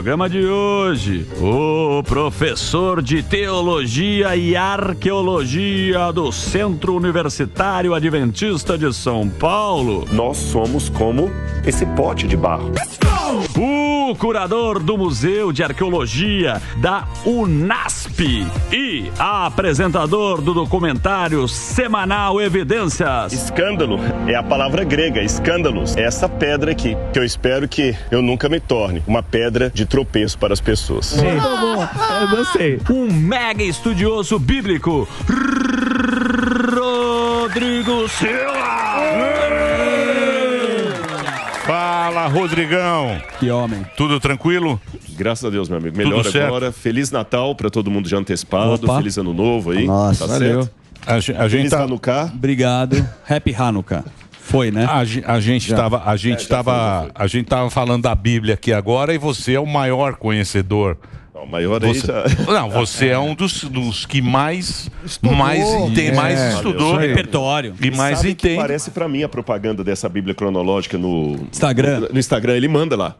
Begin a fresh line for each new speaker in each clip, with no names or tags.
programa de hoje, o professor de Teologia e Arqueologia do Centro Universitário Adventista de São Paulo.
Nós somos como esse pote de barro.
O curador do Museu de Arqueologia da UNASP e apresentador do documentário semanal Evidências.
Escândalo é a palavra grega, escândalos. É essa pedra aqui, que eu espero que eu nunca me torne uma pedra de tropeço para as pessoas.
Sim. Bom, eu gostei. Um mega estudioso bíblico, Rodrigo Silva.
Fala, Rodrigão.
Que homem.
Tudo tranquilo?
Graças a Deus, meu amigo. Melhor agora. Feliz Natal para todo mundo já antecipado.
Opa.
Feliz Ano Novo aí.
Nossa,
tá
valeu.
certo?
A gente
Feliz
tá...
Hanukkah.
Obrigado. Happy Hanukkah. Foi, né?
A gente tava falando da Bíblia aqui agora e você é o maior conhecedor.
O maior aí já...
Não, você é um dos que mais estudou. Mais estudou.
Repertório.
E mais entende.
Parece pra mim a propaganda dessa Bíblia cronológica no
Instagram.
No Instagram, ele manda lá.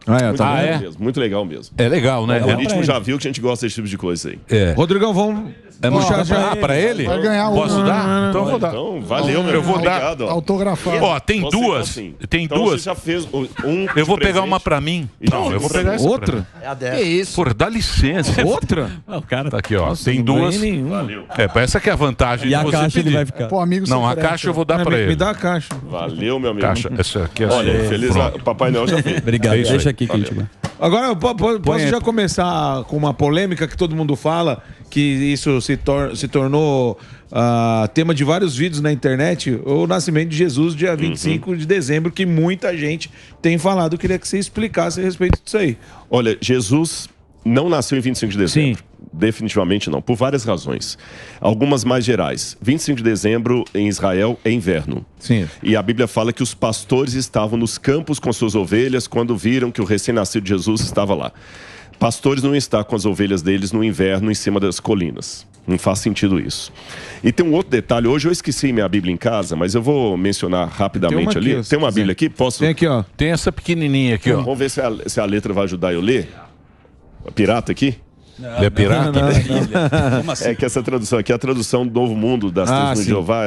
Muito legal mesmo.
É legal, né?
O ritmo já viu que a gente gosta desse tipo de coisa aí.
É.
Rodrigão, vamos...
puxar já pra ele?
Vai ganhar
Posso dar? Então eu vou dar.
Então, valeu, meu.
Eu vou dar.
Obrigado,
autografado.
Ó, tem
Você
duas.
assim.
Tem
Então
duas.
Você já fez um
Eu vou
de
pegar
presente.
uma pra mim. Não, eu vou pegar essa.
Outra?
É a 10.
Que isso?
Por dá licença.
Outra?
O cara
Tá aqui, ó.
Nossa,
tem
não
duas.
ganhei nenhuma.
Valeu.
Essa que é a vantagem
E
de
a
você
caixa
pedir.
ele vai ficar.
Pô, amigo
Não, a
secreto.
caixa eu vou dar pra
Me
ele.
dá a caixa.
Valeu, meu amigo.
Caixa, essa aqui é
Olha,
sua.
feliz
Pronto.
o Papai Noel já fez.
Obrigado.
É isso
Deixa
aí.
aqui, Quintiba.
Agora, eu posso já começar com uma polêmica que todo mundo fala, que isso se tornou tema de vários vídeos na internet, o nascimento de Jesus, dia 25 de dezembro, que muita gente tem falado. Eu queria que você explicasse a respeito disso aí.
Olha, Jesus não nasceu em 25 de dezembro. Definitivamente não, por várias razões. Algumas mais gerais. 25 de dezembro em Israel é inverno.
Sim.
E a Bíblia fala que os pastores estavam nos campos com suas ovelhas quando viram que o recém-nascido Jesus estava lá. Pastores não estão com as ovelhas deles no inverno em cima das colinas. Não faz sentido isso. E tem um outro detalhe. Hoje eu esqueci minha Bíblia em casa, mas eu vou mencionar rapidamente ali. Tem uma Bíblia aqui? Posso?
Tem aqui, ó.
Tem essa pequenininha aqui, ó.
Vamos ver se a letra vai ajudar eu ler. A pirata aqui?
Ele é pirata?
Como assim?
É que essa tradução aqui é a tradução do Novo Mundo das Testemunhas de Jeová.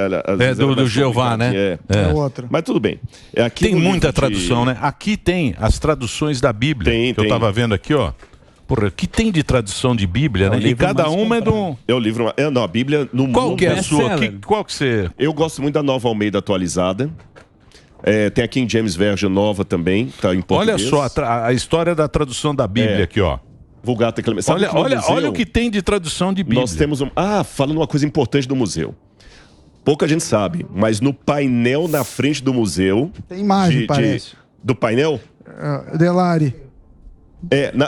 Do Jeová, né?
É outra.
Mas tudo bem. Aqui
Tem muita tradução, né? Aqui tem as traduções da Bíblia. Eu tava vendo aqui, ó. Porra, que tem de tradução de Bíblia, né? E cada uma é de um...
É o livro... Não, a Bíblia no mundo...
Qual que é a sua? Qual que você...
Eu gosto muito da Nova Almeida atualizada. Tem a King James Version nova também, tá em português.
Olha só a história da tradução da Bíblia aqui, ó.
Vulgata Clemente.
Olha o que tem de tradução de Bíblia.
Nós temos falando uma coisa importante do museu. Pouca gente sabe, mas no painel na frente do museu...
Tem imagem, parece.
Do painel?
Delari.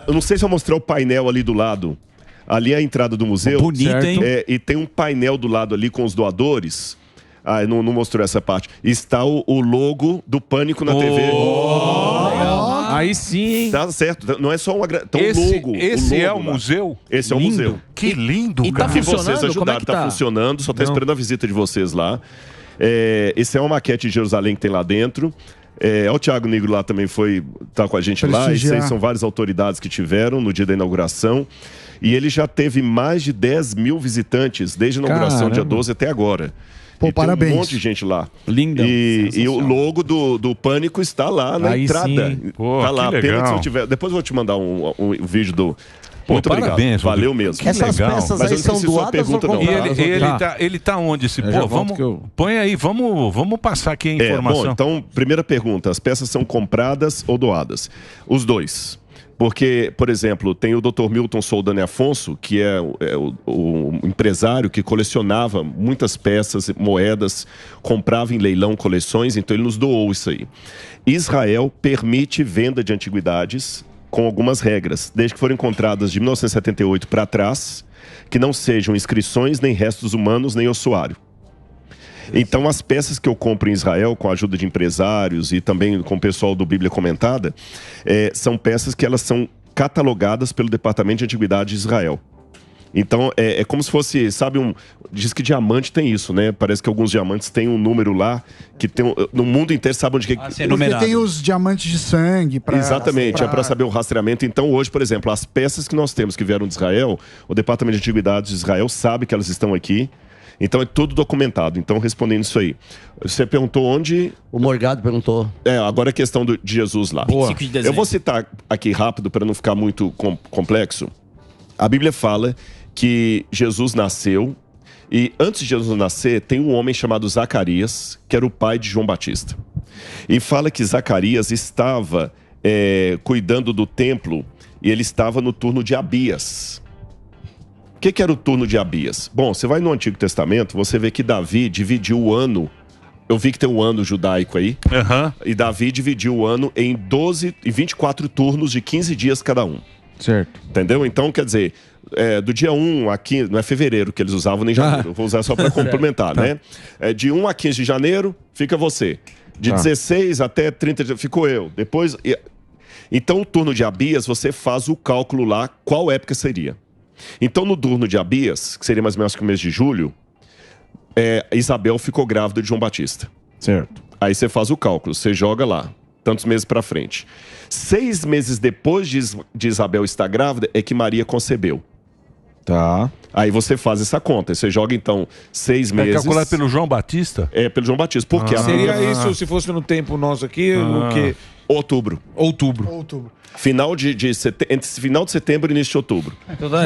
Eu não sei se eu mostrar o painel ali do lado. Ali é a entrada do museu.
Bonito, hein?
E tem um painel do lado ali com os doadores. Não mostrou essa parte. Está o logo do Pânico na TV.
Aí sim, hein?
Tá certo. Não é só uma... Então, logo.
Esse é o museu?
Esse é o museu.
Que lindo,
E
cara.
tá
Que vocês
funcionando?
ajudaram.
Como é que
tá funcionando. Só tá esperando a visita de vocês lá. Esse é uma maquete de Jerusalém que tem lá dentro. O Thiago Negro lá também tá com a gente lá. Esses aí são várias autoridades que tiveram no dia da inauguração. E ele já teve mais de 10 mil visitantes desde a inauguração, dia 12 até agora.
Pô,
parabéns. Tem um monte
parabéns.
de gente lá.
Lindo.
E o logo do Pânico está lá na entrada.
Sim.
Pô,
tá lá.
que
Pena que
legal.
se eu tiver... Depois eu vou te mandar um vídeo do... Muito
parabéns,
obrigado. Valeu mesmo.
Que
Essas
legal.
peças
Mas eu
aí
não
são
preciso sua
doadas ou
pergunta, não.
compradas?
Ele tá onde esse?
Eu já
Pô,
volto
vamos...
que eu-
Põe aí, vamos passar aqui a informação.
Bom, então, primeira pergunta. As peças são compradas ou doadas? Os dois. Porque, por exemplo, tem o Dr. Milton Soldani Afonso, que é o empresário que colecionava muitas peças, moedas, comprava em leilão coleções, então ele nos doou isso aí. Israel permite venda de antiguidades com algumas regras, desde que foram encontradas de 1978 para trás, que não sejam inscrições, nem restos humanos, nem ossuário. Então, as peças que eu compro em Israel, com a ajuda de empresários e também com o pessoal do Bíblia Comentada, são peças que elas são catalogadas pelo Departamento de Antiguidade de Israel. Então, é como se fosse, sabe, diz que diamante tem isso, né? Parece que alguns diamantes têm um número lá, que tem no mundo inteiro sabe onde que...
Porque tem os diamantes de sangue.
Exatamente, é para saber o rastreamento. Então, hoje, por exemplo, as peças que nós temos que vieram de Israel, o Departamento de Antiguidades de Israel sabe que elas estão aqui. Então, é tudo documentado. Então, respondendo isso aí. Você perguntou onde...
O Morgado perguntou.
Agora a questão de Jesus lá.
25 de dezembro.
Eu vou citar aqui rápido, para não ficar muito complexo. A Bíblia fala que Jesus nasceu, e antes de Jesus nascer, tem um homem chamado Zacarias, que era o pai de João Batista. E fala que Zacarias estava cuidando do templo, e ele estava no turno de Abias. O que era o turno de Abias? Bom, você vai no Antigo Testamento, você vê que Davi dividiu o ano. Eu vi que tem um ano judaico aí. E Davi dividiu o ano em 24 turnos de 15 dias cada um.
Certo.
Entendeu? Então, quer dizer, do dia 1 a 15, não é fevereiro que eles usavam, nem janeiro. Eu vou usar só para complementar, né? De 1 a 15 de janeiro, fica você. De 16 até 30, ficou eu. Depois... Então, o turno de Abias, você faz o cálculo lá, qual época seria. Então, no turno de Abias, que seria mais ou menos que o mês de julho, Isabel ficou grávida de João Batista.
Certo.
Aí você faz o cálculo, você joga lá, tantos meses para frente. 6 meses depois de Isabel estar grávida, é que Maria concebeu.
Tá.
Aí você faz essa conta, você joga então 6 meses...
É calculado pelo João Batista?
É, pelo João Batista. Por quê?
Seria isso, se fosse no tempo nosso aqui, o quê?
Outubro. Final de setembro, entre final de setembro e início de outubro.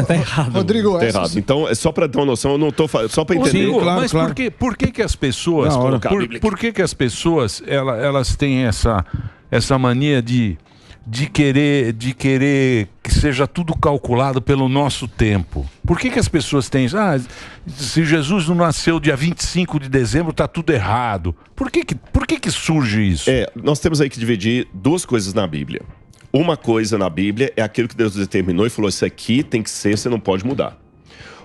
Tá errado.
Rodrigo,
tá errado. Então, é só para ter uma noção, eu não tô falando, só para entender.
Rodrigo, mas por que as pessoas, por que as pessoas elas têm essa mania de querer que seja tudo calculado pelo nosso tempo? Por que as pessoas têm isso? Se Jesus não nasceu dia 25 de dezembro, tá tudo errado. Por que surge isso?
Nós temos aí que dividir duas coisas na Bíblia. Uma coisa na Bíblia é aquilo que Deus determinou e falou, isso aqui tem que ser, você não pode mudar.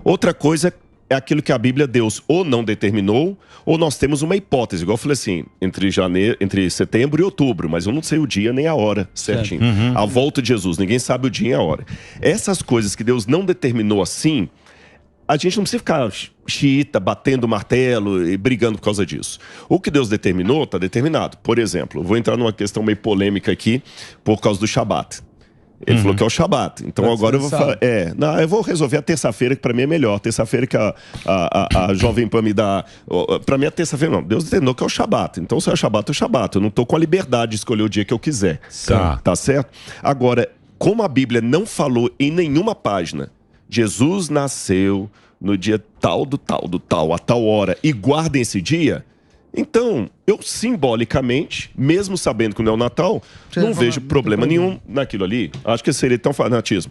Outra coisa é aquilo que a Bíblia, Deus ou não determinou, ou nós temos uma hipótese, igual eu falei assim, entre setembro e outubro, mas eu não sei o dia nem a hora certinho. A volta de Jesus, ninguém sabe o dia e a hora. Essas coisas que Deus não determinou assim, a gente não precisa ficar xiita, batendo martelo e brigando por causa disso. O que Deus determinou, está determinado. Por exemplo, eu vou entrar numa questão meio polêmica aqui, por causa do Shabat. Ele falou que é o Shabat. Então agora eu vou falar... eu vou resolver a terça-feira, que para mim é melhor. Terça-feira que a Jovem Pan me dá... Para mim é terça-feira, não. Deus determinou que é o Shabat. Então se é o Shabat, é o Shabat. Eu não estou com a liberdade de escolher o dia que eu quiser. Tá certo? Agora, como a Bíblia não falou em nenhuma página, Jesus nasceu no dia tal, a tal hora, e guarda esse dia... Então, eu simbolicamente, mesmo sabendo que não é o Natal, não vejo problema nenhum naquilo ali. Acho que seria tão fanatismo.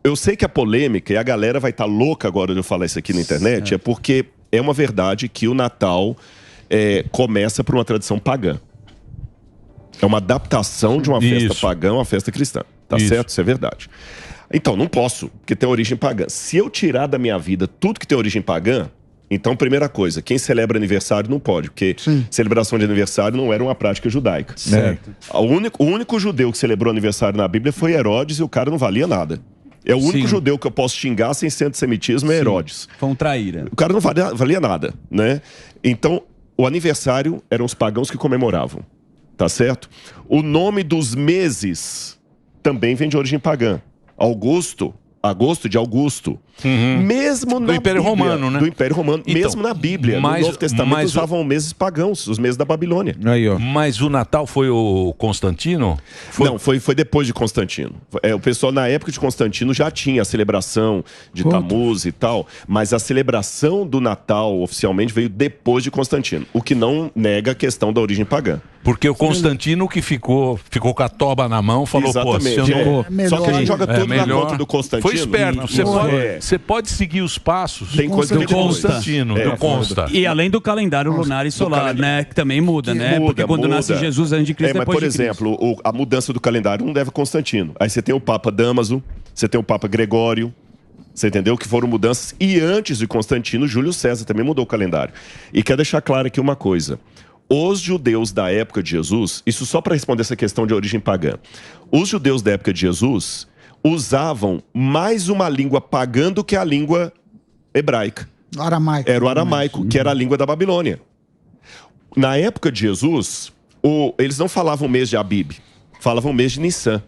Eu sei que a polêmica, e a galera vai estar louca agora de eu falar isso aqui na internet, é porque é uma verdade que o Natal começa por uma tradição pagã. É uma adaptação de uma festa pagã a uma festa cristã. Tá certo? Isso é verdade. Então, não posso, porque tem origem pagã. Se eu tirar da minha vida tudo que tem origem pagã, então, primeira coisa, quem celebra aniversário não pode, porque celebração de aniversário não era uma prática judaica.
Certo.
O único judeu que celebrou aniversário na Bíblia foi Herodes, e o cara não valia nada. É o único judeu que eu posso xingar sem ser antissemitismo, é Herodes.
Foi um traíra.
O cara não valia nada, né? Então, o aniversário eram os pagãos que comemoravam, tá certo? O nome dos meses também vem de origem pagã. Agosto de Augusto. Mesmo
do Império Romano, né?
Do Império Romano. Então, mesmo na Bíblia, no Novo Testamento, usavam meses pagãos, os meses da Babilônia.
Aí, ó. Mas o Natal foi o Constantino?
Não, foi depois de Constantino. O pessoal, na época de Constantino, já tinha a celebração de Tamuz e tal, mas a celebração do Natal, oficialmente, veio depois de Constantino, o que não nega a questão da origem pagã.
Porque o Constantino que ficou com a toba na mão, falou,
exatamente,
pô, se eu não...
Só que a gente joga tudo na conta do Constantino.
Foi esperto. Você pode seguir os passos
do
Constantino, do Consta.
E além do calendário lunar e solar, né? Que também muda, né? Porque quando nasce Jesus, antes de Cristo,
mas, por exemplo, a mudança do calendário não deve a Constantino. Aí você tem o Papa Damaso, você tem o Papa Gregório, você entendeu? Que foram mudanças. E antes de Constantino, Júlio César também mudou o calendário. E quero deixar claro aqui uma coisa. Os judeus da época de Jesus, isso só para responder essa questão de origem pagã. Os judeus da época de Jesus, usavam mais uma língua pagã do que a língua hebraica.
Aramaico.
Era o aramaico, que era a língua da Babilônia. Na época de Jesus, eles não falavam o mês de Abib, falavam o mês de Nissan.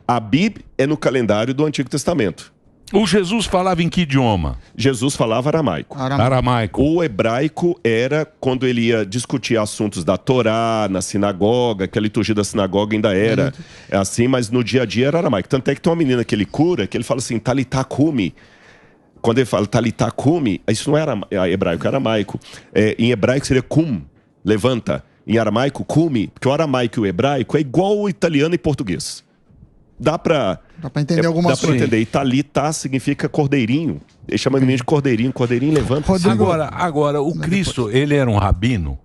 Abib é no calendário do Antigo Testamento.
O Jesus falava em que idioma?
Jesus falava aramaico.
Aramaico.
O hebraico era quando ele ia discutir assuntos da Torá, na sinagoga, que a liturgia da sinagoga ainda era assim, mas no dia a dia era aramaico. Tanto é que tem uma menina que ele cura, que ele fala assim, Talitá cumi. Quando ele fala Talitá cumi, isso não era hebraico, era aramaico. Em hebraico seria kum, levanta. Em aramaico, cumi, porque o aramaico e o hebraico é igual o italiano e português. Dá pra entender algumas coisas. Dá pra entender. E Talitá significa cordeirinho. Ele chama a menina de cordeirinho. Cordeirinho levanta.
Agora, o Cristo, ele era um rabino?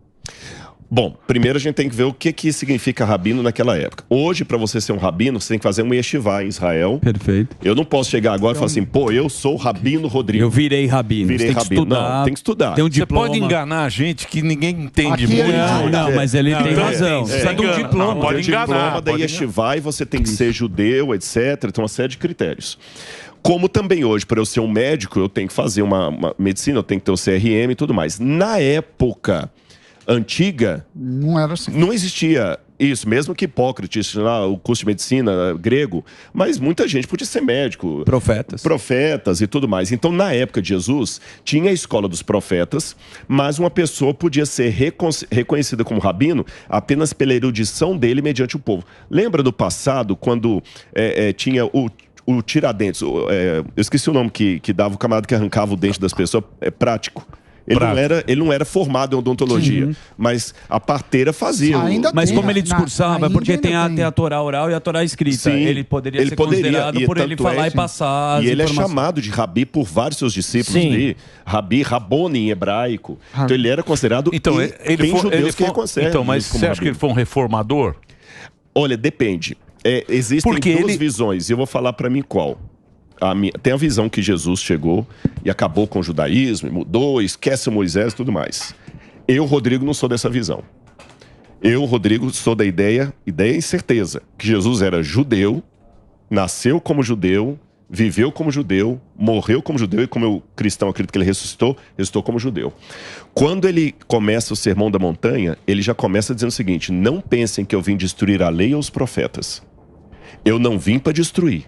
Bom, primeiro a gente tem que ver o que significa rabino naquela época. Hoje, para você ser um rabino, você tem que fazer um yeshivá em Israel.
Perfeito.
Eu não posso chegar agora e falar assim, pô, eu sou o Rabino Rodrigo.
Eu virei rabino.
Virei rabino. Não, tem que estudar.
Tem um diploma.
Você pode enganar a gente que ninguém entende muito.
Não, mas ele tem razão.
Precisa de um diploma.
Pode enganar. Diploma da yeshivá e você tem que ser judeu, etc. Tem uma série de critérios. Como também hoje, para eu ser um médico, eu tenho que fazer uma medicina, eu tenho que ter o CRM e tudo mais. Na época antiga,
não era assim.
Não existia isso, mesmo que Hipócrates, lá, o curso de medicina grego, mas muita gente podia ser médico. Profetas e tudo mais. Então, na época de Jesus, tinha a escola dos profetas, mas uma pessoa podia ser reconhecida como rabino apenas pela erudição dele mediante o povo. Lembra do passado, quando tinha o tiradentes, eu esqueci o nome que dava o camarada que arrancava o dente das pessoas, prático. Ele não era formado em odontologia, mas a parteira fazia.
Mas como ele discursava, porque tem a Torá oral e a Torá escrita.
Sim,
ele poderia ser considerado por ele falar e passar as
E ele
informações.
é chamado de Rabi por vários seus discípulos. Rabi, Raboni em hebraico. Então ele era considerado...
Então,
tem judeus que reconhecem.
Então, mas você acha que ele foi um reformador?
Olha, depende. Existem duas visões, e eu vou falar para mim qual. Tem a visão que Jesus chegou e acabou com o judaísmo, mudou, esquece Moisés e tudo mais. Eu, Rodrigo, não sou dessa visão. Eu, Rodrigo, sou da ideia e certeza, que Jesus era judeu, nasceu como judeu, viveu como judeu, morreu como judeu e como eu, cristão, acredito que ele ressuscitou como judeu. Quando ele começa o Sermão da Montanha, ele já começa dizendo o seguinte, não pensem que eu vim destruir a lei ou os profetas. Eu não vim para destruir.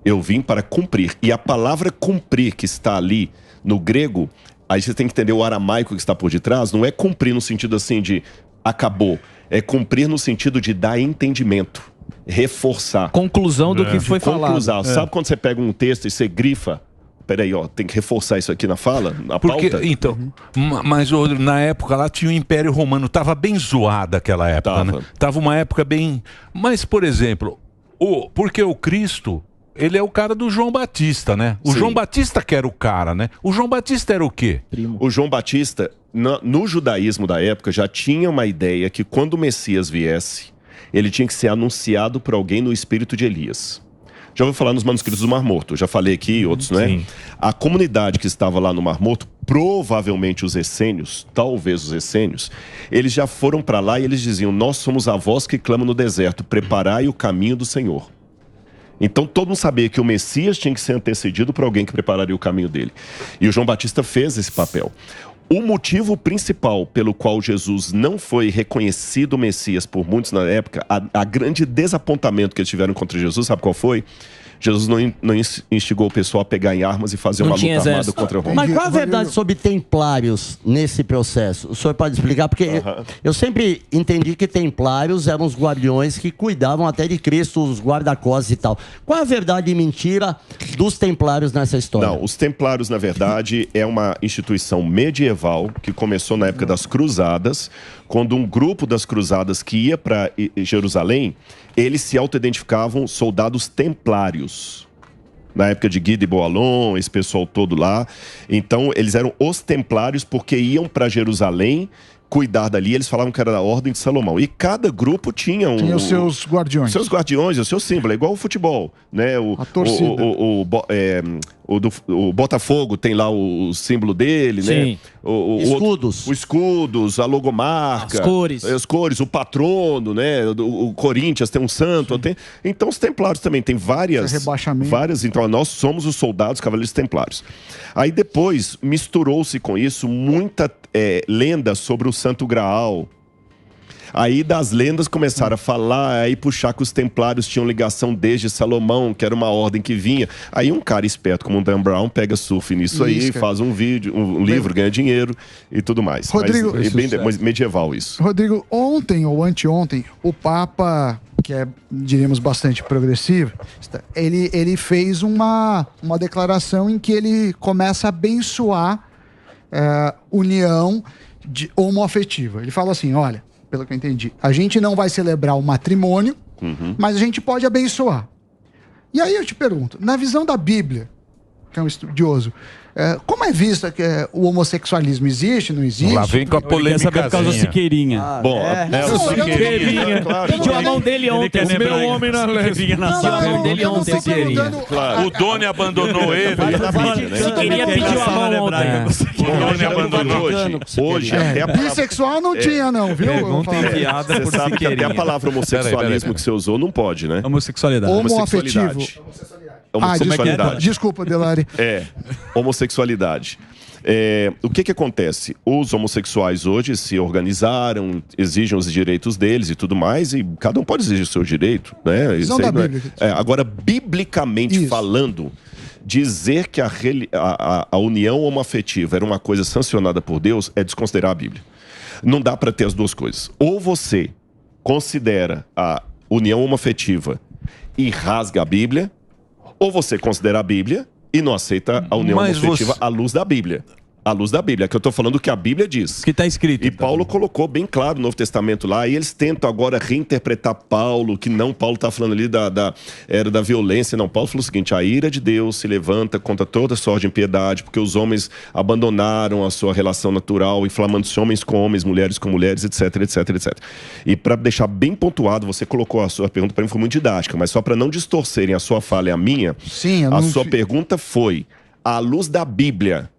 Eu vim para cumprir. E a palavra cumprir que está ali no grego, aí você tem que entender o aramaico que está por detrás, não é cumprir no sentido assim de acabou. É cumprir no sentido de dar entendimento, reforçar.
Conclusão do que foi falado.
Sabe quando você pega um texto e você grifa? Peraí, tem que reforçar isso aqui na fala, na pauta?
Então, mas na época lá tinha o Império Romano, tava bem zoado aquela época, né? Tava uma época bem... Mas, por exemplo, porque o Cristo... Ele é o cara do João Batista, né? O João Batista que era o cara, né? O João Batista era o quê?
O João Batista, no judaísmo da época, já tinha uma ideia que quando o Messias viesse, ele tinha que ser anunciado por alguém no espírito de Elias. Já ouviu falar nos manuscritos do Mar Morto, já falei aqui, outros, não é? Sim. A comunidade que estava lá no Mar Morto, provavelmente os essênios, talvez os essênios, eles já foram para lá e eles diziam, nós somos a voz que clama no deserto, preparai o caminho do Senhor. Então todo mundo sabia que o Messias tinha que ser antecedido por alguém que prepararia o caminho dele. E o João Batista fez esse papel. O motivo principal pelo qual Jesus não foi reconhecido Messias por muitos na época, a grande desapontamento que eles tiveram contra Jesus, sabe qual foi? Jesus não instigou o pessoal a pegar em armas e fazer uma luta armada contra Roma.
Mas qual a verdade sobre templários nesse processo? O senhor pode explicar? Porque eu sempre entendi que templários eram os guardiões que cuidavam até de Cristo, os guarda-costas e tal. Qual a verdade e mentira dos templários nessa história?
Não, os templários, na verdade, é uma instituição medieval que começou na época das cruzadas, quando um grupo das cruzadas que ia para Jerusalém, eles se auto-identificavam soldados templários. Na época de Guy de Boalon, esse pessoal todo lá. Então, eles eram os templários porque iam para Jerusalém cuidar dali. Eles falavam que era da Ordem de Salomão. E cada grupo tinha
os seus guardiões.
Seus guardiões, o seu símbolo. É igual o futebol, né?
A torcida.
o Botafogo tem lá o símbolo dele, né?
Escudos.
Os escudos, a logomarca. As cores, o patrono, né? O Corinthians tem um santo. Então os templários também tem várias. Então nós somos os soldados cavaleiros templários. Aí depois misturou-se com isso muita lenda sobre o Santo Graal. Aí das lendas começaram a falar, aí puxar que os templários tinham ligação desde Salomão, que era uma ordem que vinha. Aí um cara esperto como o Dan Brown pega surf nisso aí, faz um vídeo, um livro, ganha dinheiro e tudo mais.
Rodrigo,
mas, bem medieval isso.
Rodrigo, ontem ou anteontem, o Papa, que é, diríamos, bastante progressivo, ele fez uma declaração em que ele começa a abençoar união homoafetiva. Ele fala assim, olha, pelo que eu entendi, a gente não vai celebrar o matrimônio, mas a gente pode abençoar. E aí eu te pergunto, na visão da Bíblia, que é um estudioso, como é vista que o homossexualismo existe, não existe?
Lá vem com a polêmica.
Por causa da Siqueirinha.
O
Siqueirinha. Pediu a mão dele ontem.
O meu homem na
Pediu a mão dele ontem, Siqueirinha.
O Doni abandonou ele.
Siqueirinha pediu a mão ontem.
O Doni abandonou
hoje. Até a
bissexual não tinha, não, viu?
Você sabe que até a palavra homossexualismo que você usou não pode, né?
Homossexualidade.
Homoafetivo. Desculpa, Delari.
Homossexualidade. O que acontece? Os homossexuais hoje se organizaram, exigem os direitos deles e tudo mais, e cada um pode exigir o seu direito, né? Agora, biblicamente falando, dizer que a união homoafetiva era uma coisa sancionada por Deus é desconsiderar a Bíblia. Não dá para ter as duas coisas. Ou você considera a união homoafetiva e rasga a Bíblia, ou você considera a Bíblia e não aceita a união homoafetiva à luz da Bíblia. À luz da Bíblia, que eu estou falando o que a Bíblia diz.
Que está escrito.
E Paulo colocou bem claro no Novo Testamento lá, e eles tentam agora reinterpretar Paulo, que não, Paulo está falando ali era da violência. Não, Paulo falou o seguinte, a ira de Deus se levanta contra toda sorte de impiedade, porque os homens abandonaram a sua relação natural, inflamando-se homens com homens, mulheres com mulheres, etc, etc, etc. E para deixar bem pontuado, você colocou a sua pergunta, para mim foi muito didática, mas só para não distorcerem a sua fala e a minha, sua pergunta foi, à luz da Bíblia,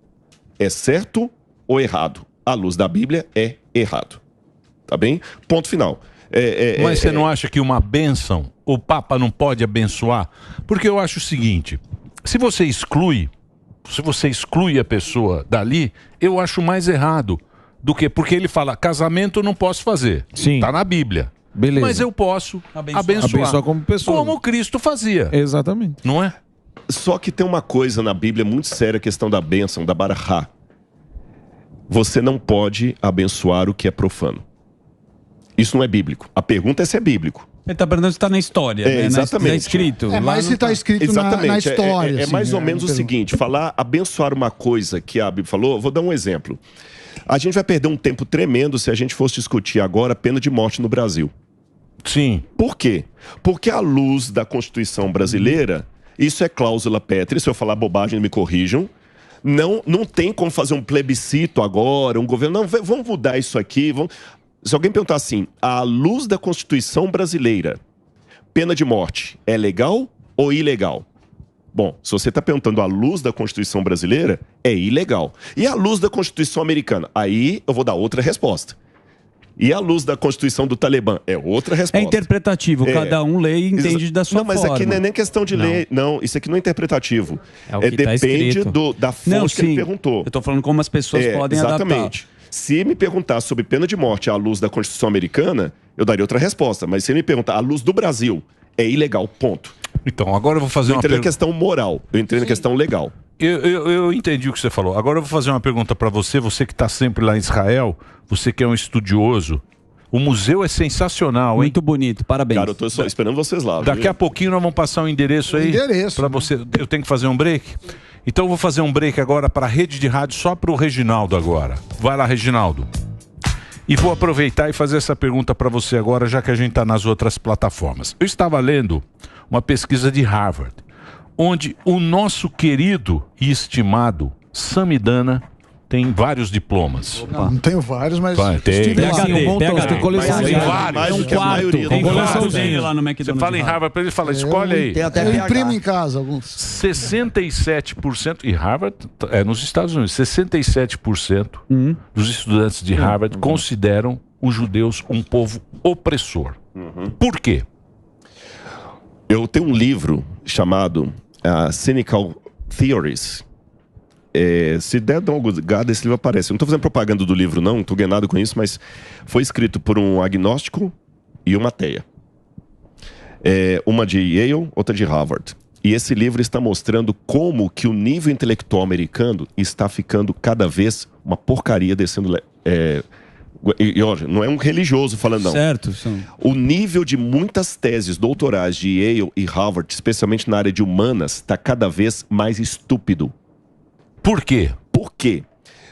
é certo ou errado? À luz da Bíblia, é errado. Tá bem? Ponto final.
Mas você não acha que uma bênção, o Papa não pode abençoar? Porque eu acho o seguinte, se você exclui a pessoa dali, eu acho mais errado do que... Porque ele fala, casamento eu não posso fazer.
Sim.
Tá na Bíblia.
Beleza.
Mas eu posso abençoar
como pessoa.
Como Cristo fazia.
Exatamente.
Não é?
Só que tem uma coisa na Bíblia muito séria, a questão da bênção, da barahá. Você não pode abençoar o que é profano. Isso não é bíblico. A pergunta é se é bíblico.
Ele está perguntando se está na história, né?
Exatamente.
Está escrito.
Mas se está escrito na história.
É mais ou menos o seguinte, abençoar uma coisa que a Bíblia falou, vou dar um exemplo. A gente vai perder um tempo tremendo se a gente fosse discutir agora a pena de morte no Brasil.
Sim.
Por quê? Porque à luz da Constituição brasileira, isso é cláusula pétrea, se eu falar bobagem me corrijam, não tem como fazer um plebiscito agora, um governo, não, vamos mudar isso aqui, Se alguém perguntar assim, à luz da Constituição brasileira, pena de morte é legal ou ilegal? Bom, se você está perguntando à luz da Constituição brasileira, é ilegal. E à luz da Constituição americana? Aí eu vou dar outra resposta. E à luz da Constituição do Talibã? É outra resposta.
É interpretativo, cada um lê e entende da sua forma.
Não, mas aqui não é nem questão de ler. Não, isso aqui não é interpretativo. Depende da fonte que ele perguntou.
Eu estou falando como as pessoas podem
exatamente. Adaptar. Se me perguntar sobre pena de morte à luz da Constituição americana, eu daria outra resposta. Mas se ele me perguntar à luz do Brasil, é ilegal, ponto.
Então, agora eu vou fazer uma pergunta.
Eu entrei na questão moral, eu entrei na questão legal.
Eu entendi o que você falou. Agora eu vou fazer uma pergunta para você que está sempre lá em Israel, você que é um estudioso. O museu é sensacional, hein?
Muito bonito, parabéns.
Cara, eu tô só esperando vocês lá.
Daqui a pouquinho nós vamos passar o endereço aí. Para você. Eu tenho que fazer um break? Então eu vou fazer um break agora para a rede de rádio, só para o Reginaldo agora. Vai lá, Reginaldo. E vou aproveitar e fazer essa pergunta para você agora, já que a gente está nas outras plataformas. Eu estava lendo uma pesquisa de Harvard, onde o nosso querido e estimado Samidana tem vários diplomas.
Não tenho vários, mas
tem.
estive lá.
Tem coleção
Tem
de
vários.
Tem um quarto. Tem coleçãozinho lá no McDonald's.
Você fala em Harvard para ele, fala, escolhe aí.
Eu imprimo em casa alguns.
67%, e Harvard é nos Estados Unidos, 67% dos estudantes de Harvard consideram os judeus um povo opressor. Por quê?
Eu tenho um livro chamado Cynical Theories. Se der uma gada, esse livro aparece. Eu não estou fazendo propaganda do livro, não estou ganhando nada com isso, mas foi escrito por um agnóstico e uma ateia. Uma de Yale, outra de Harvard. E esse livro está mostrando como que o nível intelectual americano está ficando cada vez uma porcaria descendo... E olha, não é um religioso falando, não.
Certo.
O nível de muitas teses doutorais de Yale e Harvard, especialmente na área de humanas, está cada vez mais estúpido.
Por quê?
Por quê?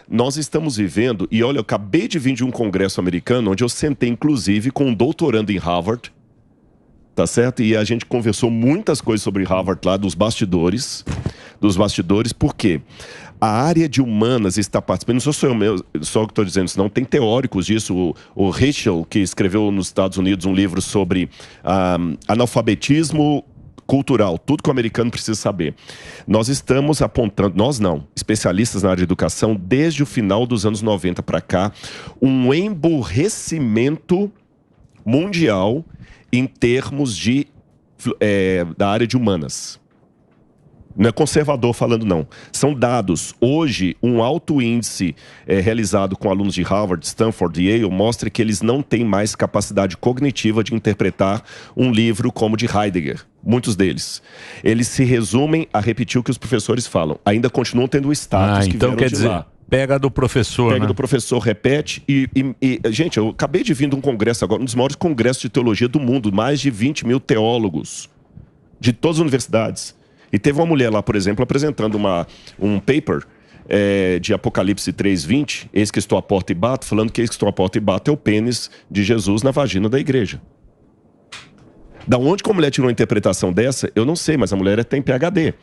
Nós estamos vivendo, e olha, eu acabei de vir de um congresso americano, onde eu sentei, inclusive, com um doutorando em Harvard, tá certo? E a gente conversou muitas coisas sobre Harvard lá, dos bastidores, por quê? A área de humanas está participando, não sou eu só que estou dizendo isso, não, tem teóricos disso, o Heschel, que escreveu nos Estados Unidos um livro sobre analfabetismo cultural, tudo que o americano precisa saber. Nós estamos apontando, nós não, especialistas na área de educação, desde o final dos anos 90 para cá, um emburrecimento mundial em termos da área de humanas. Não é conservador falando, não. São dados. Hoje, um alto índice realizado com alunos de Harvard, Stanford e Yale mostra que eles não têm mais capacidade cognitiva de interpretar um livro como de Heidegger. Muitos deles. Eles se resumem a repetir o que os professores falam. Ainda continuam tendo o status que
então
vieram
quer
de
dizer,
lá.
Pega do professor,
Pega do professor, repete. Gente, eu acabei de vir de um congresso agora, um dos maiores congressos de teologia do mundo. Mais de 20 mil teólogos de todas as universidades. E teve uma mulher lá, por exemplo, apresentando um paper de Apocalipse 3:20, eis que estou à porta e bato, falando que eis que estou à porta e bato é o pênis de Jesus na vagina da igreja. Da onde que a mulher tirou uma interpretação dessa, eu não sei, mas a mulher tem PhD.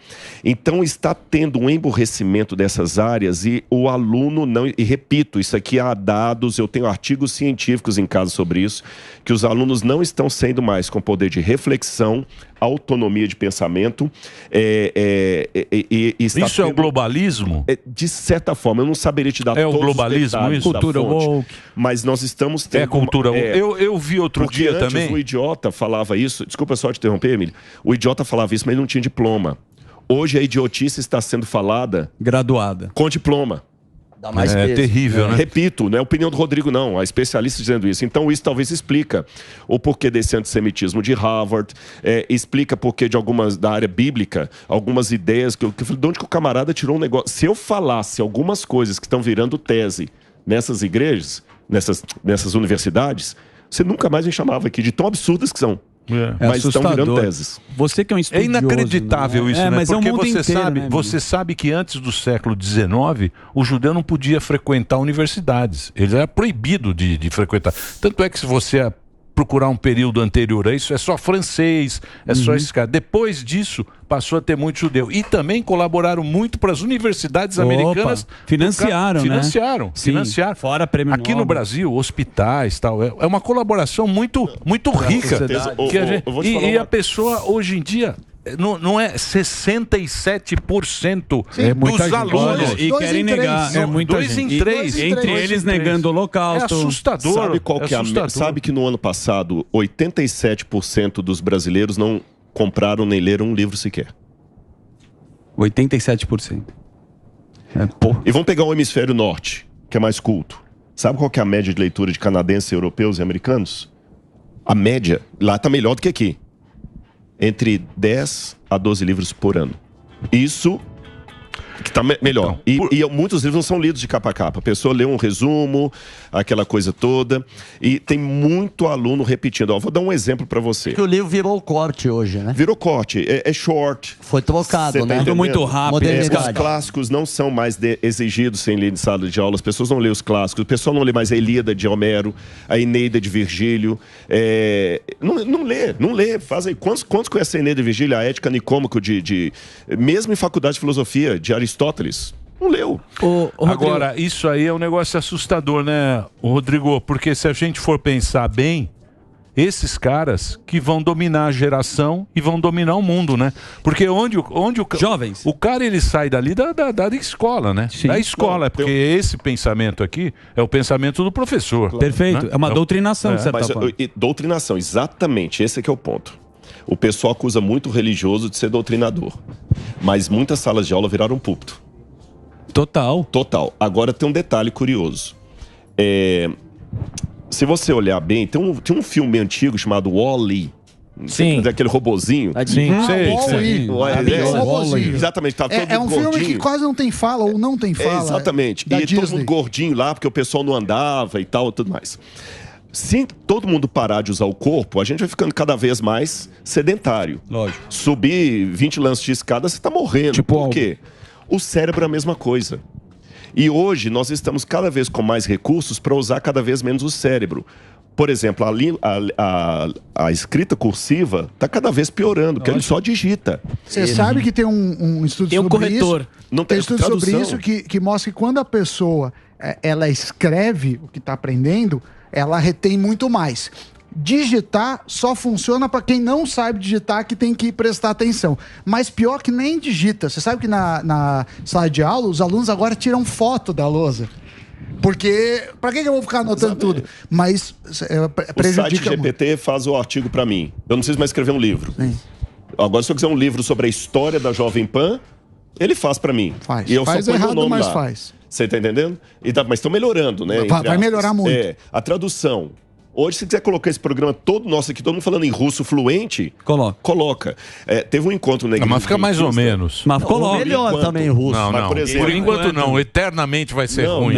Então está tendo um emburrecimento dessas áreas e o aluno não... E repito, isso aqui há dados, eu tenho artigos científicos em casa sobre isso, que os alunos não estão sendo mais com poder de reflexão, autonomia de pensamento.
Isso é o globalismo?
De certa forma, eu não saberia te dar todos
o globalismo,
isso?
Cultura woke.
Mas nós estamos tendo...
cultura woke. Eu vi outro dia
antes,
também...
o idiota falava isso... Desculpa só te interromper, Emílio. O idiota falava isso, mas ele não tinha diploma. Hoje a idiotice está sendo falada...
Graduada.
Com diploma.
Dá mais peso.
Terrível, né?
Repito, não é a opinião do Rodrigo, não. Há especialistas dizendo isso. Então isso talvez explica o porquê desse antissemitismo de Harvard, explica porquê de algumas da área bíblica, algumas ideias que eu falei, de onde que o camarada tirou um negócio. Se eu falasse algumas coisas que estão virando tese nessas igrejas, nessas universidades, você nunca mais me chamava aqui, de tão absurdas que são. Mas estão virando teses.
Você que é um estudioso,
inacreditável, né? Isso, né?
Mas
porque
é o mundo
você
inteiro,
sabe,
né,
você sabe que antes do século XIX, o judeu não podia frequentar universidades. Ele era proibido de frequentar. Tanto é que se você procurar um período anterior a isso, é só francês, só esse cara. Depois disso, passou a ter muito judeu. E também colaboraram muito para as universidades americanas.
Financiaram, né?
Financiaram.
Fora prêmio
Aqui
Nobel.
no Brasil, hospitais, tal. É uma colaboração muito rica. E a pessoa, hoje em dia... Não é 67% dos alunos.
E querem negar.
É muita gente. 2 em 3.
Entre eles negando o Holocausto.
É assustador.
Sabe qual que sabe que no ano passado 87% dos brasileiros não compraram nem leram um livro sequer.
87%.
E vamos pegar o hemisfério norte, que é mais culto. Sabe qual que é a média de leitura de canadenses, europeus e americanos? A média lá está melhor do que aqui. Entre 10 a 12 livros por ano. Isso que está melhor. Então, e muitos livros não são lidos de capa a capa. A pessoa lê um resumo, aquela coisa toda. E tem muito aluno repetindo. Vou dar um exemplo para você.
Porque o livro virou corte hoje, né?
Virou corte. É short.
Foi trocado, né?
Tudo muito rápido.
Os clássicos não são mais exigidos sem ler em sala de aula. As pessoas não lêem os clássicos. O pessoal não lê mais a Ilíada de Homero, a Eneida de Virgílio. Não lê. Faz aí. Quantos conhecem a Eneida de Virgílio, a Ética Nicômaco mesmo em faculdade de filosofia, de Aristóteles? Não leu.
Agora, isso aí é um negócio assustador, né, Rodrigo? Porque se a gente for pensar bem, esses caras que vão dominar a geração e vão dominar o mundo, né? Porque onde o
jovens,
o cara ele sai dali da escola, né? Sim. Da escola, porque esse pensamento aqui é o pensamento do professor.
Claro. Perfeito, né? É uma doutrinação, de certa forma.
Doutrinação, exatamente, esse é que é o ponto. O pessoal acusa muito o religioso de ser doutrinador, mas muitas salas de aula viraram púlpito.
Total.
Agora tem um detalhe curioso. Se você olhar bem, tem um filme antigo chamado Wall-E.
Sim.
Daquele robozinho.
Sim.
Exatamente. Tá todo
é um
gordinho.
filme que quase não tem fala ou não tem fala.
Exatamente. E todo mundo gordinho lá, porque o pessoal não andava e tal, tudo mais. Se todo mundo parar de usar o corpo, a gente vai ficando cada vez mais sedentário.
Lógico.
Subir 20 lances de escada, você tá morrendo. Por quê? O cérebro é a mesma coisa. E hoje nós estamos cada vez com mais recursos para usar cada vez menos o cérebro. Por exemplo, a escrita cursiva está cada vez piorando, porque ele só digita.
Você sabe que tem um estudo
sobre
corretor.
Isso?
Não tem
estudo sobre isso que mostra que quando a pessoa ela escreve o que está aprendendo, ela retém muito mais. Digitar só funciona para quem não sabe digitar, que tem que prestar atenção. Mas pior que nem digita. Você sabe que na sala de aula, os alunos agora tiram foto da lousa. Porque, para que eu vou ficar anotando tudo? Mas prejudica.
O site GPT faz o artigo para mim. Eu não preciso mais escrever um livro. Sim. Agora, se eu quiser um livro sobre a história da Jovem Pan, ele faz para mim.
Faz.
E eu
faz
só ponho
errado,
o nome
mas
lá.
faz.
Você tá entendendo? Mas estão melhorando, né?
Vai melhorar muito.
A tradução. Hoje, se quiser colocar esse programa todo nosso aqui, todo mundo falando em russo fluente, coloca. Teve um encontro na igreja.
Mas fica mais ou menos.
Mas coloca.
Melhor também em russo.
Não,
mas,
por enquanto não. Eternamente vai ser ruim.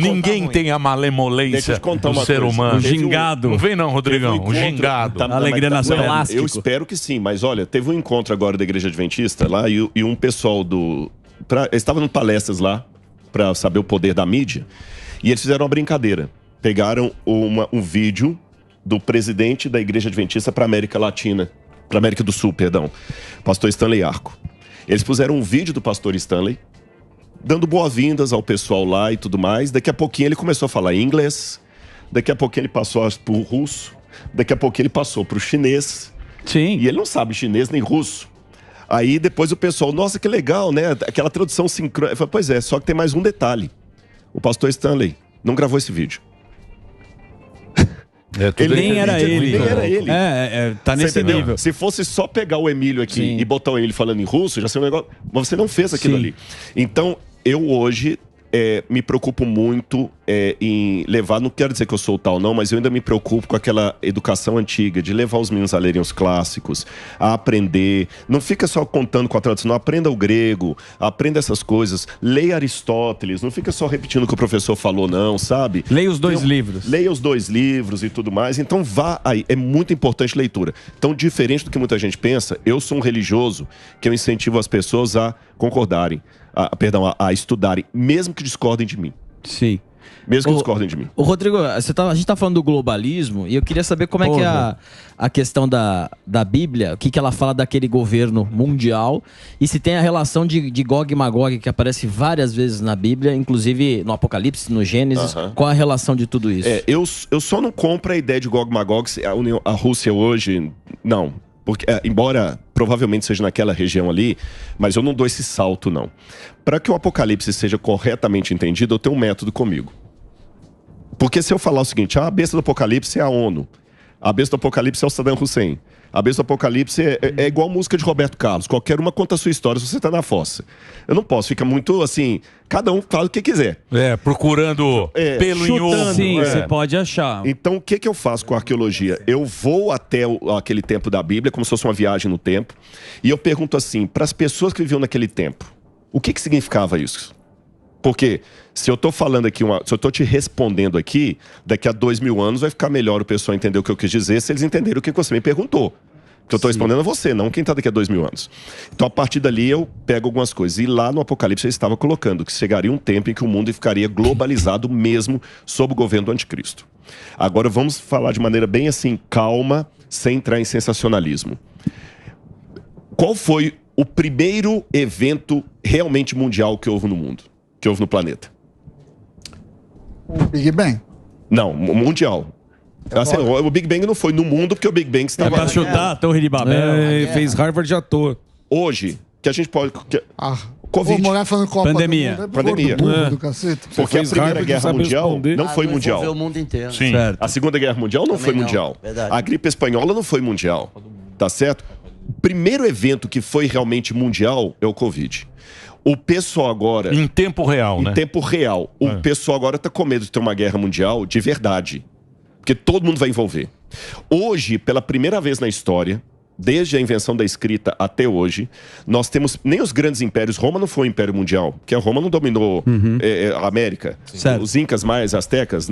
Ninguém tem a malemolência do ser humano.
O gingado.
Não vem não, Rodrigão. O gingado.
Alegria nacional.
Eu espero que sim. Mas olha, teve um encontro agora da Igreja Adventista lá e um pessoal eles estavam em palestras lá para saber o poder da mídia. E eles fizeram uma brincadeira. Pegaram um vídeo do presidente da Igreja Adventista para América Latina, para América do Sul, perdão, pastor Stanley Arco. Eles puseram um vídeo do pastor Stanley, dando boas-vindas ao pessoal lá e tudo mais. Daqui a pouquinho ele começou a falar inglês, daqui a pouquinho ele passou para o russo, daqui a pouquinho ele passou para o chinês.
Sim.
E ele não sabe chinês nem russo. Aí depois o pessoal, nossa, que legal, né? Aquela tradução sincrônica. Eu falei, pois é, só que tem mais um detalhe. O pastor Stanley não gravou esse vídeo.
Nem era ele. Tá nesse nível.
Se fosse só pegar o Emílio aqui e botar o Emílio falando em russo, já seria um negócio. Mas você não fez aquilo ali. Então, eu hoje me preocupo muito em levar, não quero dizer que eu sou tal não, mas eu ainda me preocupo com aquela educação antiga, de levar os meninos a lerem os clássicos, a aprender, não fica só contando com a tradução, não, aprenda o grego, aprenda essas coisas, leia Aristóteles, não fica só repetindo o que o professor falou não, sabe?
Leia os dois livros.
Leia os 2 livros e tudo mais, então vá aí, é muito importante leitura. Então, diferente do que muita gente pensa, eu sou um religioso que eu incentivo as pessoas a concordarem, a estudarem, mesmo que discordem de mim.
Sim.
Mesmo que discordem de mim.
Ô Rodrigo, a gente tá falando do globalismo e eu queria saber como é que é a questão da Bíblia, o que ela fala daquele governo mundial e se tem a relação de Gog e Magog, que aparece várias vezes na Bíblia, inclusive no Apocalipse, no Gênesis. Qual a relação de tudo isso?
Eu só não compro a ideia de Gog e Magog, a Rússia hoje, não. Porque, embora provavelmente seja naquela região ali, mas eu não dou esse salto, não. Para que o Apocalipse seja corretamente entendido, eu tenho um método comigo. Porque se eu falar o seguinte, a besta do Apocalipse é a ONU, a besta do Apocalipse é o Saddam Hussein, a besta do Apocalipse é igual a música de Roberto Carlos, qualquer uma conta a sua história se você tá na fossa. Eu não posso, fica muito assim, cada um fala o que quiser.
Procurando pelo em ovo.
Sim, você pode achar.
Então, o que eu faço com a arqueologia? Eu vou até aquele tempo da Bíblia, como se fosse uma viagem no tempo, e eu pergunto assim, para as pessoas que viviam naquele tempo, o que significava isso? Porque se eu tô falando aqui, se eu tô te respondendo aqui, daqui a 2000 anos vai ficar melhor o pessoal entender o que eu quis dizer, se eles entenderem o que você me perguntou. Porque eu tô respondendo a você, não quem tá daqui a 2000 anos. Então, a partir dali, eu pego algumas coisas. E lá no Apocalipse, eu estava colocando que chegaria um tempo em que o mundo ficaria globalizado mesmo sob o governo do anticristo. Agora, vamos falar de maneira bem assim, calma, sem entrar em sensacionalismo. Qual foi o primeiro evento realmente mundial que houve no mundo, que houve no planeta?
O Big Bang.
Não, mundial. Assim, o Big Bang não foi no mundo, porque o Big Bang estava...
pra chutar a Torre de Babel.
Fez Harvard à toa.
Hoje, que a gente pode... Covid.
O Morar falando Copa
Pandemia.
do Mundo,
Pandemia.
do cacete.
Porque a Primeira Guerra Mundial não foi mundial.
Envolveu o mundo inteiro.
Sim.
A Segunda Guerra Mundial não foi
não.
mundial.
Verdade.
A gripe espanhola não foi mundial. Tá certo? O primeiro evento que foi realmente mundial é o Covid. O pessoal agora...
Em tempo real, né?
Em tempo real. O pessoal agora tá com medo de ter uma guerra mundial de verdade. Porque todo mundo vai envolver. Hoje, pela primeira vez na história, desde a invenção da escrita até hoje, nós temos... Nem os grandes impérios... Roma não foi um império mundial, porque a Roma não dominou a América.
Certo.
Os incas mais, astecas...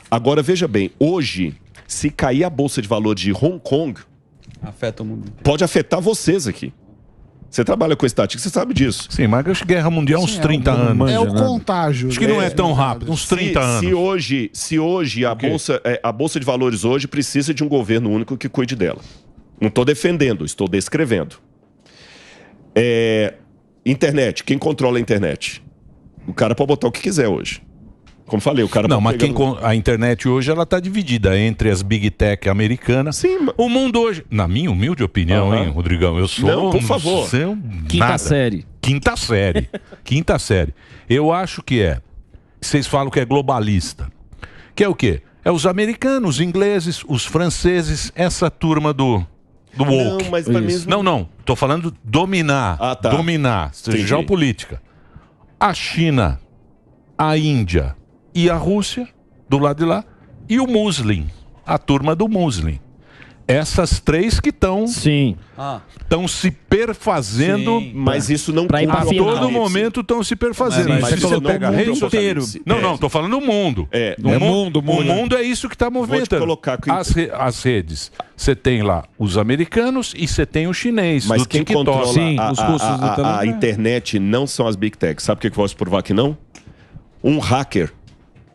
Agora, veja bem, hoje, se cair a bolsa de valores de Hong Kong,
Afeta o mundo.
pode afetar vocês aqui. Você trabalha com estatística, você sabe disso.
Sim, mas acho que Guerra Mundial uns 30 anos.
É o contágio.
Acho que não é tão rápido, uns 30 anos.
Se hoje a bolsa de valores hoje precisa de um governo único que cuide dela. Não estou defendendo, estou descrevendo. Internet, quem controla a internet? O cara pode botar o que quiser hoje. Como falei, o cara
Não,
pode
mas a internet hoje ela está dividida entre as big tech americanas.
Sim,
o mundo hoje, na minha humilde opinião, hein, Rodrigão, eu sou...
Não, por favor.
Quinta série.
Quinta série. Quinta série. Eu acho que vocês falam que é globalista. Que é o quê? É os americanos, os ingleses, os franceses, essa turma do woke.
Não, mas pra mim...
Não. Tô falando dominar.
Tá.
Dominar.
Entendi.
Geopolítica. A China, a Índia e a Rússia, do lado de lá, e o Muslim, a turma do Muslim. Essas três que estão se perfazendo.
Sim, mas isso não
pra ir pra
a todo momento estão se perfazendo.
Mas
Se
isso
você
não
pega a rede
inteiro.
Não, tô falando o mundo. O mundo é isso que está movimentando. As redes. Você tem lá os americanos e você tem o chinês.
Mas
do
quem
TikTok.
controla a internet não são as big techs. Sabe o que eu posso provar que não? Um hacker,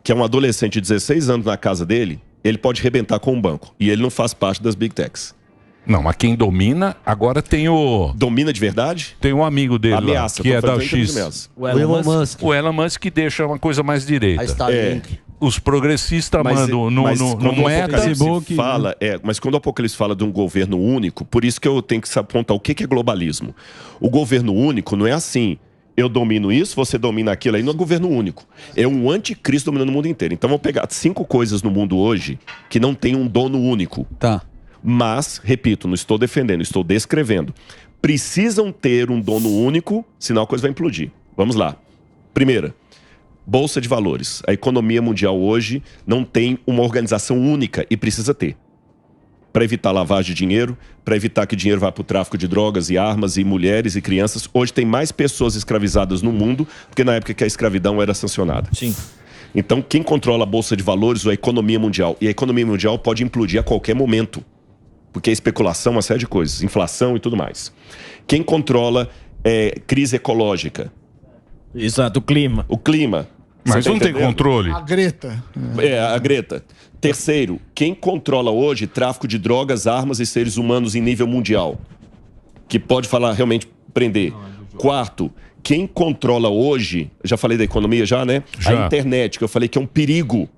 que é um adolescente de 16 anos na casa dele, ele pode rebentar com um banco. E ele não faz parte das big techs.
Não, mas quem domina, agora tem o...
Domina de verdade?
Tem um amigo dele
Ameaça,
lá, que é da X.
O Elon Musk.
O Elon Musk que deixa uma coisa mais direita.
A Starlink.
Os progressistas mandam no
Facebook fala, mas quando o Apocalipse fala de um governo único, por isso que eu tenho que apontar o que é globalismo. O governo único não é assim... Eu domino isso, você domina aquilo, aí não é governo único. É um anticristo dominando o mundo inteiro. Então vamos pegar 5 coisas no mundo hoje que não tem um dono único.
Tá.
Mas, repito, não estou defendendo, estou descrevendo. Precisam ter um dono único, senão a coisa vai implodir. Vamos lá. Primeira, Bolsa de Valores. A economia mundial hoje não tem uma organização única e precisa ter. Para evitar lavagem de dinheiro, para evitar que dinheiro vá para o tráfico de drogas e armas e mulheres e crianças. Hoje tem mais pessoas escravizadas no mundo do que na época que a escravidão era sancionada.
Sim.
Então, quem controla a Bolsa de Valores ou a economia mundial? E a economia mundial pode implodir a qualquer momento. Porque é especulação, uma série de coisas, inflação e tudo mais. Quem controla crise ecológica?
Exato, o clima.
O clima.
Mas não tem controle.
A Greta.
A Greta. Terceiro, quem controla hoje tráfico de drogas, armas e seres humanos em nível mundial? Que pode falar realmente prender. Quarto, quem controla hoje, já falei da economia já, né?
Já.
A internet, que eu falei que é um perigo.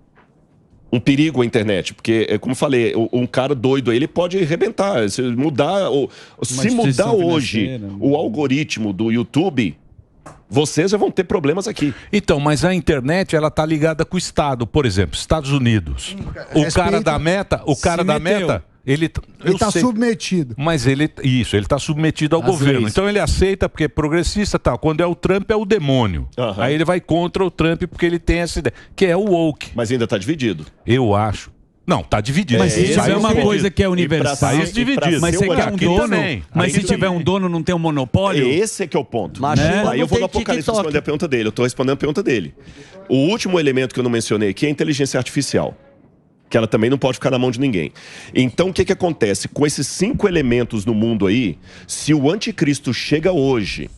Um perigo a internet, porque, como eu falei, um cara doido aí, ele pode arrebentar. Se mudar hoje o algoritmo do YouTube, vocês já vão ter problemas aqui.
Então, mas a internet, ela tá ligada com o Estado. Por exemplo, Estados Unidos. O cara da Meta, ele
está submetido.
Mas ele está submetido ao governo.
leis.
Então ele aceita, porque é progressista, tal. Quando é o Trump, é o demônio. Aí ele vai contra o Trump, porque ele tem essa ideia, que é o woke.
Mas ainda está dividido.
Eu acho. Não, tá dividido.
Mas se tiver uma coisa que é universal, mas você quer um dono, mas se tiver um dono, não tem um monopólio?
Esse é que é o ponto.
Mas
Aí eu vou no Apocalipse responder a pergunta dele. Eu estou respondendo a pergunta dele. O último elemento que eu não mencionei aqui é a inteligência artificial. Que ela também não pode ficar na mão de ninguém. Então, o que acontece? Com esses 5 elementos no mundo aí, se o anticristo chega hoje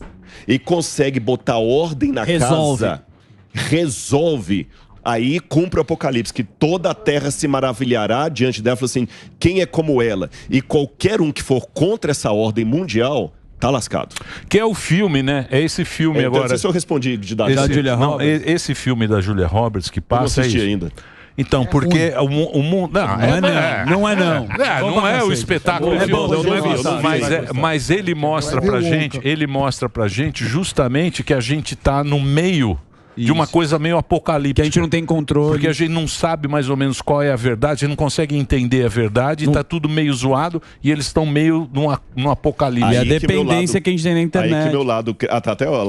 e consegue botar ordem na casa, resolve, aí cumpre o Apocalipse, que toda a terra se maravilhará diante dela, fala assim, quem é como ela? E qualquer um que for contra essa ordem mundial, tá lascado.
Que é o filme, né? É esse filme
então,
agora.
Não sei se eu respondi da
Julia Roberts. Esse filme da Julia Roberts que passa.
Eu não assisti ainda.
Então, porque o mundo. Não é o espetáculo. Mas ele mostra pra gente justamente que a gente tá no meio de uma coisa meio apocalíptica.
Que a gente não tem controle.
Porque a gente não sabe mais ou menos qual é a verdade, a gente não consegue entender a verdade, e tá tudo meio zoado e eles estão meio num apocalipse.
E a dependência que a gente tem na internet.
Aí que meu lado... tá até lá...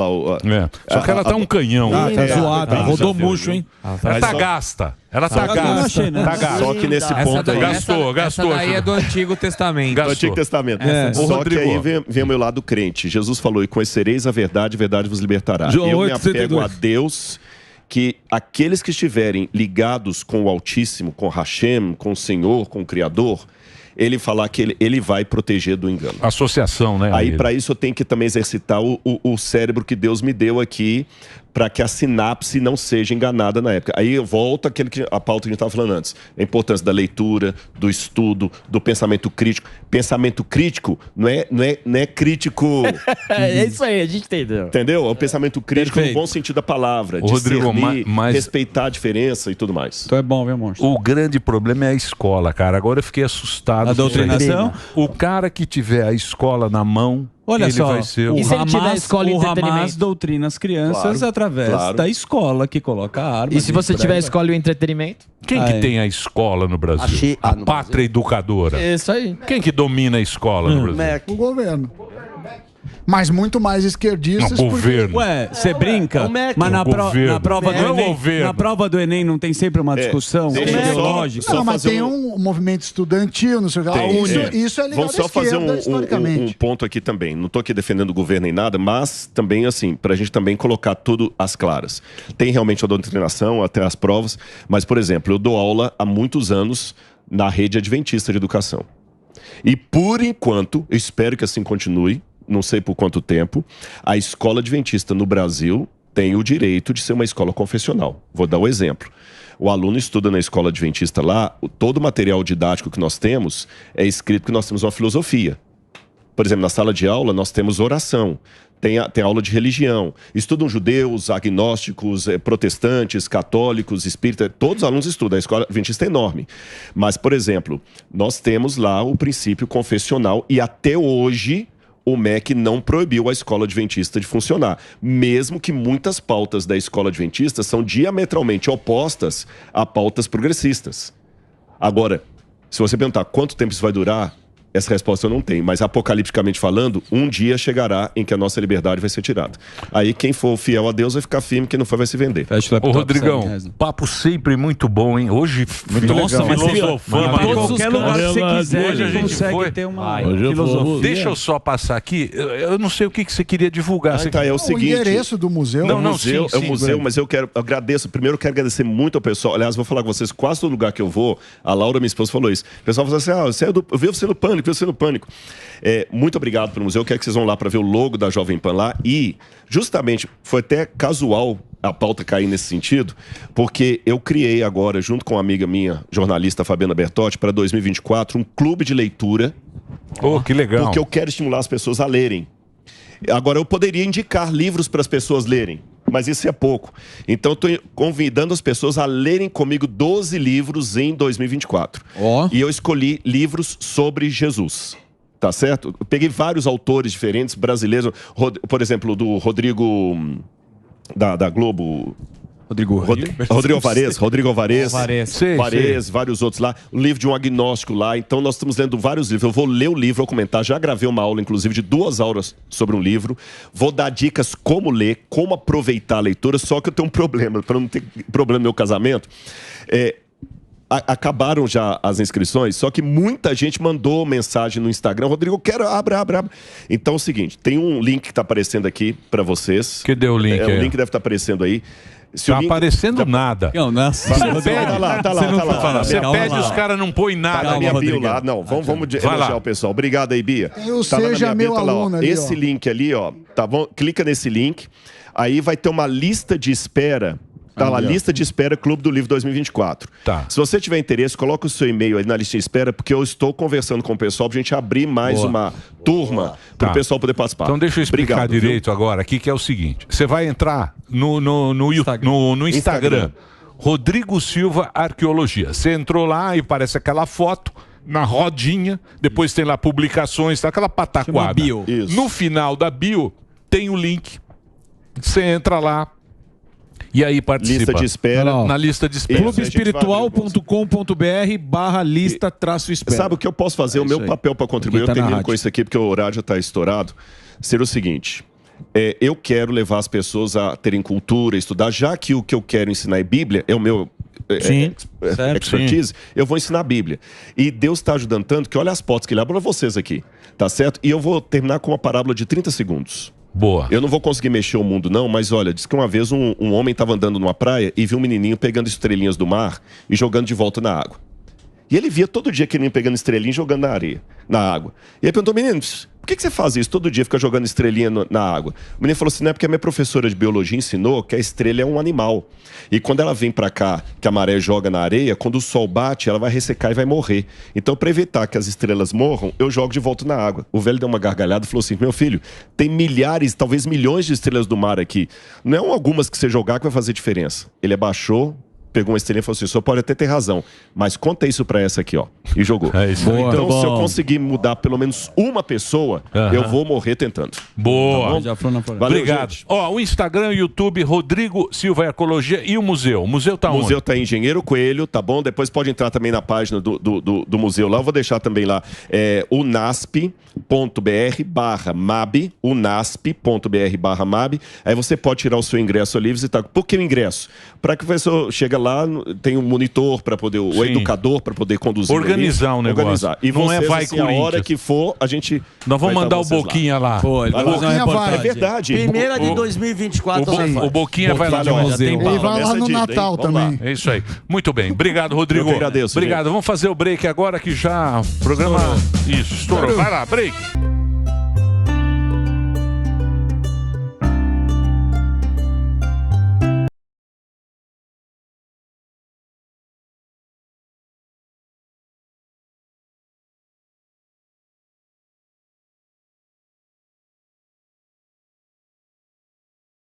Só que ela tá um canhão.
Tá zoada, rodou murcho, hein?
Ela tá gasta. Ela tá gasta.
Só que nesse ponto aí...
Gastou.
Essa daí é do Antigo Testamento.
Do Antigo Testamento. Só que aí vem o meu lado crente. Jesus falou, e conhecereis a verdade vos libertará. Eu me apego a Deus, que aqueles que estiverem ligados com o Altíssimo, com Hashem, com o Senhor, com o Criador, ele falar que ele vai proteger do engano.
Associação, né?
Aí, para isso, eu tenho que também exercitar o cérebro que Deus me deu aqui, para que a sinapse não seja enganada na época. Aí eu volto a pauta que a gente estava falando antes. A importância da leitura, do estudo, do pensamento crítico. Pensamento crítico não é crítico...
É isso aí, a gente entendeu.
Entendeu? É o pensamento crítico no bom sentido da palavra.
Rodrigo,
respeitar a diferença e tudo mais.
Então é bom, viu, monstro?
O grande problema é a escola, cara. Agora eu fiquei assustado.
A doutrinação?
O cara que tiver a escola na mão...
Olha
ele
só,
vai ser
o Hamas doutrina as crianças através da escola que coloca armas.
E se você tiver a escola e o entretenimento?
Quem que tem a escola no Brasil? A pátria educadora.
Isso aí.
Quem que domina a escola no Brasil?
O governo. Mas muito mais esquerdistas.
O governo.
Ué, você brinca? Mas na prova do Enem não tem sempre uma discussão ideológica?
Não, mas tem um movimento estudantil, não sei o que. Isso é legal.
Vamos só fazer um ponto aqui também. Não estou aqui defendendo o governo nem nada, mas também, assim, para a gente também colocar tudo às claras. Tem realmente a doutrinação, até as provas, mas, por exemplo, eu dou aula há muitos anos na rede adventista de educação. E, por enquanto, eu espero que assim continue, não sei por quanto tempo, a escola adventista no Brasil tem o direito de ser uma escola confessional. Vou dar um exemplo. O aluno estuda na escola adventista lá, todo o material didático que nós temos é escrito que nós temos uma filosofia. Por exemplo, na sala de aula nós temos oração, tem aula de religião. Estudam judeus, agnósticos, protestantes, católicos, espíritas, todos os alunos estudam. A escola adventista é enorme. Mas, por exemplo, nós temos lá o princípio confessional e até hoje... o MEC não proibiu a escola adventista de funcionar, mesmo que muitas pautas da escola adventista são diametralmente opostas a pautas progressistas. Agora, se você perguntar quanto tempo isso vai durar, essa resposta eu não tenho, mas apocalipticamente falando, um dia chegará em que a nossa liberdade vai ser tirada. Aí quem for fiel a Deus vai ficar firme, quem não for vai se vender.
Ô Rodrigão, papo sempre muito bom, hein? Hoje, filosofando.
Qualquer lugar que você quiser,
hoje a gente
consegue ter uma filosofia.
Deixa eu só passar aqui, eu não sei o que você queria divulgar.
É o seguinte,
endereço do museu.
É o museu, mas eu agradeço. Primeiro eu quero agradecer muito ao pessoal. Aliás, vou falar com vocês, quase todo lugar que eu vou, a Laura, minha esposa, falou isso. O pessoal falou assim, eu vi você no Pânico. Muito obrigado pelo museu. Eu quero que vocês vão lá para ver o logo da Jovem Pan lá. E, justamente, foi até casual a pauta cair nesse sentido, porque eu criei agora, junto com uma amiga minha, jornalista Fabiana Bertotti, para 2024, um clube de leitura.
Que legal.
Porque eu quero estimular as pessoas a lerem. Agora, eu poderia indicar livros para as pessoas lerem, mas isso é pouco. Então, estou convidando as pessoas a lerem comigo 12 livros em 2024. E eu escolhi livros sobre Jesus. Tá certo? Eu peguei vários autores diferentes, brasileiros. Por exemplo, do Rodrigo... Da Globo... Rodrigo Alvarez, vários outros lá, o livro de um agnóstico lá. Então nós estamos lendo vários livros. Eu vou ler o livro, vou comentar, já gravei uma aula inclusive de 2 aulas sobre um livro, vou dar dicas como ler, como aproveitar a leitura. Só que eu tenho um problema, para não ter problema no meu casamento, acabaram já as inscrições, só que muita gente mandou mensagem no Instagram, Rodrigo, eu quero, abre. Então é o seguinte, tem um link que está aparecendo aqui para vocês.
Que deu o link?
O link deve estar aparecendo aí.
Tá aparecendo nada.
Tá lá.
Você pede, os caras não põem nada.
Tá na minha bio lá. Não, vamos elogiar o pessoal. Obrigado aí, Bia.
Seja meu aluno ali,
esse link ali, ó. Tá bom? Clica nesse link. Aí vai ter uma lista de espera Tá lá, lista de espera Clube do Livro 2024.
Tá.
Se você tiver interesse, coloca o seu e-mail aí na lista de espera, porque eu estou conversando com o pessoal pra gente abrir mais uma turma para o pessoal poder participar.
Então deixa eu explicar direito agora aqui, que é o seguinte. Você vai entrar no Instagram. Rodrigo Silva Arqueologia. Você entrou lá e parece aquela foto na rodinha, depois tem lá publicações, tá aquela pataquada.
Bio.
No final da bio tem o link. Você entra lá e aí participa.
Lista de espera.
Na lista de espera.
clubeespiritual.com.br/lista-espera.
Sabe o que eu posso fazer? O meu papel para contribuir, eu termino com isso aqui, porque o horário já está estourado. Seria o seguinte. Eu quero levar as pessoas a terem cultura, estudar, já que o que eu quero ensinar é Bíblia, é o meu expertise, eu vou ensinar a Bíblia. E Deus está ajudando tanto que olha as portas que ele abre para vocês aqui, tá certo? E eu vou terminar com uma parábola de 30 segundos.
Boa.
Eu não vou conseguir mexer o mundo não, mas olha, diz que uma vez um homem estava andando numa praia e viu um menininho pegando estrelinhas do mar e jogando de volta na água. E ele via todo dia aquele menino pegando estrelinha e jogando na areia, na água. E ele perguntou, menino, por que você faz isso todo dia, fica jogando estrelinha na água? O menino falou assim, não é porque a minha professora de biologia ensinou que a estrela é um animal. E quando ela vem pra cá, que a maré joga na areia, quando o sol bate, ela vai ressecar e vai morrer. Então, para evitar que as estrelas morram, eu jogo de volta na água. O velho deu uma gargalhada e falou assim, meu filho, tem milhares, talvez milhões de estrelas do mar aqui. Não é algumas que você jogar que vai fazer diferença. Ele abaixou, pegou uma estrelinha e falou assim, o senhor pode até ter razão, mas conta isso pra essa aqui, ó. E jogou. Então, se eu conseguir mudar pelo menos uma pessoa, eu vou morrer tentando.
Boa.
Tá
Valeu, obrigado. Ó, o Instagram, o YouTube, Rodrigo Silva Arqueologia e o museu. O museu tá onde?
O museu tá em Engenheiro Coelho, tá bom? Depois pode entrar também na página do museu lá. Eu vou deixar também lá unasp.br/mab, unasp.br/mab. Aí você pode tirar o seu ingresso ali e visitar. Por que o ingresso? Para que o professor chega lá, tem um monitor para poder, o educador para poder conduzir.
Organizar um negócio.
Organizar. E
não
vocês,
é vai
assim, a hora que for, a gente...
Nós vamos mandar o Boquinha lá.
Pô, ele vai fazer uma reportagem. É verdade.
Primeira de 2024.
O Boquinha vai lá no museu.
Ele vai lá no Natal também.
É isso aí. Muito bem. Obrigado, Rodrigo.
Eu que agradeço.
Obrigado. Vamos fazer o break agora que já o programa... Isso, estourou. Vai lá, break.